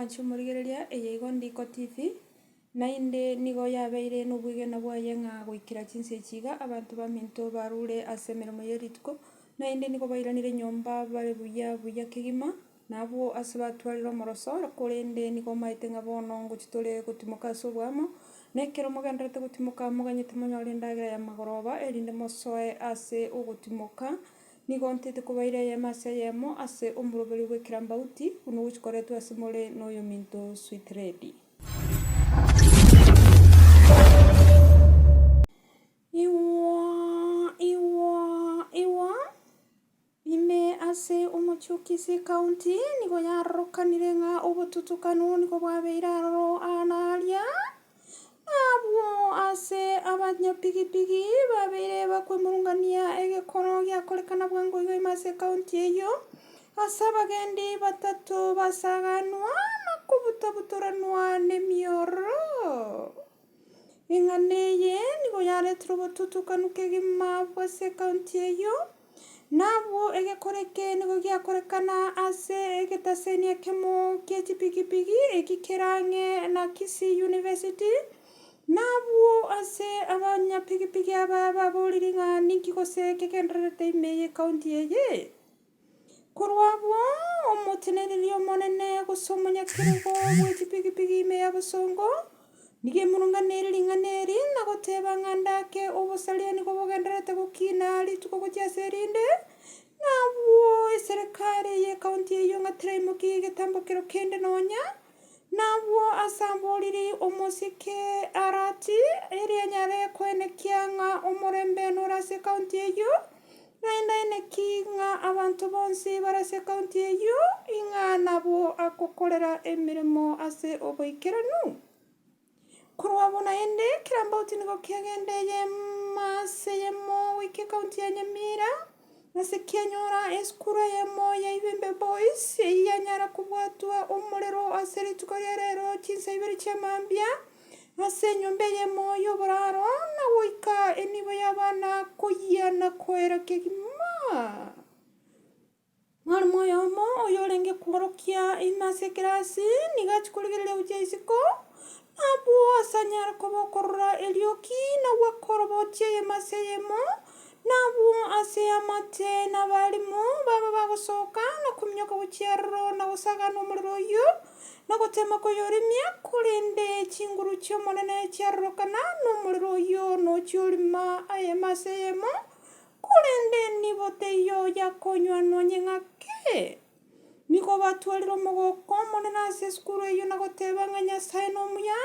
mwanchi murigereria eyeigo ndiko TV nainde nigo yabeire nobwegena bwaye ng'a goikera chinse chiga abantu baminto barure ase emeremo ya rituko nainde nigo bairanire nyomba bare buya buya kegima nabo ase batwarire omoroso korende nigo maete ng'a bono ngochitore gotimoka ase obwamo na ekero mogenderete gotimoka moganyete monyore endagera ya magoroba erinde mosoe ase ogotimoka nigo ntete kobaira eyemo ase eyemo ase omoroberi bwa ekirambauti buna gochikoretwe ase more na oyo minto Sweet Lady. Iwa ime ase omochiokisi county nigo yarokanire ng'a obotutukano nigo bwabeire aro anaria abo ase abanyapigipigi babeire bakwemurungania egekoro giakorekana bwango iga ime ase county eywo ase abagendi batato basaganwa na kobutabutoranwa nemioro eng'ana eye nigo yaretire obotutukanu kegima bwase county eywo nabo egekoreke nigo giakorekana ase egetaseni ekemo kia echipigipigi egikerang'e na Kisii University nabo ase abanyapigipigi aba baborire ng'a ninki gose kegendererete ime eye county eye korwa abwo omotenereria omonene gose omonyakerego bwa echipigipigi ime ya Bosongo nigo emurunganeirie ring'ana eri na goteba ng'a ndake obosaria nigo bogendererete gokina rituko gochia ase erinde nabwo eserekari ya county eywo ng'a tiraimoki egetambokero kende nonya nabwo ase aboriri omosike arati eri enyare koenekia ng'a omorembe nore ase county eywo naende ki ng'a abanto bonsi bare ase county eywo ing'a nabo akokorera emeremo ase oboikeranu korwa abo naende kirambauti nigo kiagendeye ase eyemo goika county ya Nyamira ase kianyora esukuru eyemo ya Ibembe Boys eyanyara kobwatwa omorero ase rituko ria rero chinsa ibere chia mambia ase enyomba eyemo ya oboraro na goika enibo ya abana koyiana koera kegima mwarimu oyomo oyo orenge korokia ime ase ekerasi niga achikorigereria gochia isiko nabo ase anyara koba okorora erioki nabwo akorobochia eyemo ase eyemo nabwo ase amate na abarimu baba bagosoka na kominyoka gochia aroro na gosagana omorero oywo na gotema koyoremia korende chinguru chia omonene chiarorokana na omorero oywo nochiorima eyemo ase eyemo korende nibo teiyo yakonywa nonye ng'ake nigo batwarire omogoko omonene ase esukuru eywo na goteba ng'a Nyasaye nomuya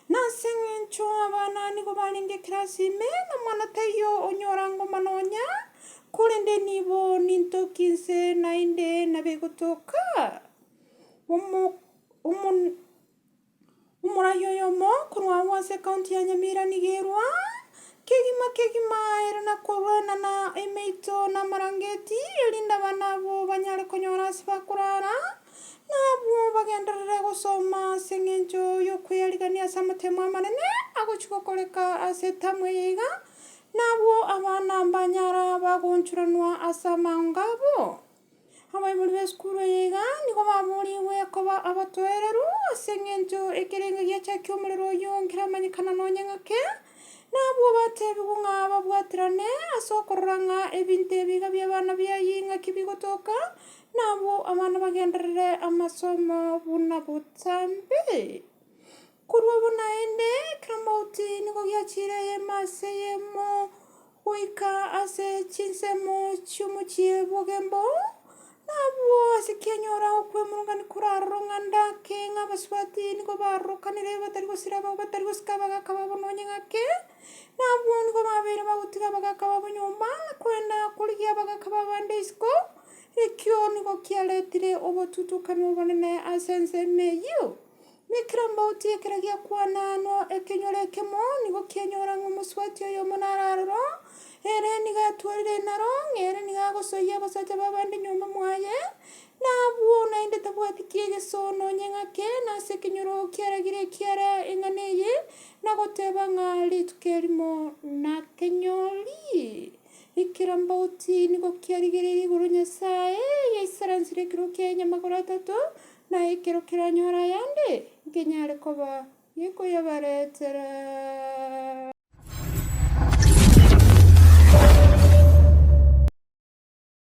na ase eng'encho abana nigo barenge ekerasi ime na mwana taiyo onyora ngoma nonya korende nibo nintoki nse naende nabegotoka omorai oyomo korwa abwo ase county ya Nyamira nigerwa kegima ere nakorwenana emeito na amarangeti erinde abana abo banyare konyora ase bakorara nabwo bagenderere gosoma ase eng'encho ya okoearigania ase amatemo amanene agochikokoreka ase etamu eye iga nabwo abana banyara bagonchuranwa ase amang'o abo abaibori ba esukuru eye iga nigo baboriwe koba abatoereru ase eng'encho ekerenge giachakia omorero oywo nkeramanyekana nonye ng'ake nabwo batebiwa ng'a babwaterane ase okorora ng'a ebinto ebi iga bia abana biayie ng'aki bigotoka nabwo abana bagenderere amasomo buna botambe korwa abo naende kirambauti nigo giachire eyemo ase eyemo goika ase chinsemo chiomochie bogembo nabwo ase kianyora okwemurungani koraroro ng'a ndake ng'a abasubati nigo barorokanire batari gosiraba batari gosika abagaka babo nonye ng'ake nabwo nigo babeire bagotiga abagaka babo nyomba na kwenda korigia abagaka babande isiko ekio nigo kiaretire obotutukano obonene ase ensemo eywo na ekirambauti ekero giakwananwa ekenyoro ekemo nigo kianyora ng'a omosubati oyomo nararora ere niga atwarire naro ng'ere niga agosoia abasacha babande nyomba mwaye nabwo naende tabwati kiegeso nonye ng'ake nase ekenyoro kiaragire ekiara eng'ana eye na goteba ng'a rituko erimo nakenyori ikira mbauti nigo kiarigiriri iguru nyasaye yaisaransire kiro kenya magoro 3 na ikiro kiranyora yande nginyare koba yiko yabaretera